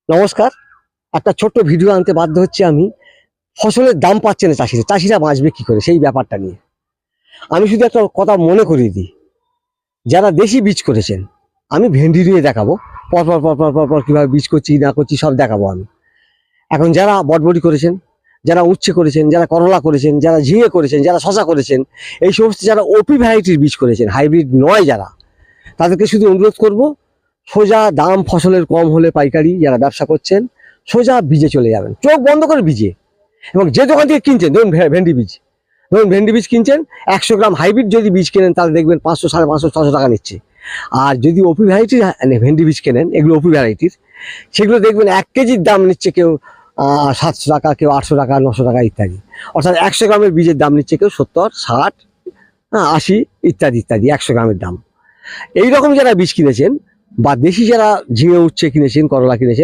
নমস্কার। একটা ছোট্ট ভিডিও আনতে বাধ্য হচ্ছি আমি। ফসলের দাম পাচ্ছে না চাষিরা, চাষিরা বাঁচবে কি করে সেই ব্যাপারটা নিয়ে। আমি শুধু একটা কথা মনে করিয়ে দিই, যারা দেশি বীজ করেছেন, আমি ভেন্ডি নিয়ে দেখাবো, পরপর পরপর পরপর কীভাবে বীজ করছি না করছি সব দেখাবো আমি। এখন যারা বটবটি করেছেন, যারা উচ্ছে করেছেন, যারা করলা করেছেন, যারা ঝিঙে করেছেন, যারা শশা করেছেন, এই সমস্ত যারা ওপি ভ্যারাইটির বীজ করেছেন, হাইব্রিড নয় যারা, তাদেরকে শুধু অনুরোধ করব, সোজা দাম ফসলের কম হলে পাইকারি যারা ব্যবসা করছেন সোজা বীজে চলে যাবেন, চোখ বন্ধ করে বীজে। এবং যে দোকান থেকে কিনছেন, ধরুন ভেন্ডি বীজ কিনছেন, 100 গ্রাম হাইব্রিড যদি বীজ কেনেন তাহলে দেখবেন 500, 550, 600 টাকা নিচ্ছে। আর যদি ওপি ভ্যারাইটির ভেন্ডি বীজ কেনেন, এগুলো ওপি ভ্যারাইটির, সেগুলো দেখবেন 1 কেজির দাম নিচ্ছে কেউ 700 টাকা, কেউ 800 টাকা, 900 টাকা ইত্যাদি। অর্থাৎ 100 গ্রামের বীজের দাম নিচ্ছে কেউ 70, 60, 80 ইত্যাদি ইত্যাদি 100 গ্রামের দাম। এইরকম যারা বীজ কিনেছেন বা দেশি যারা ঝিঙে উচ্ছে কিনেছেন, করলা কিনেছেন,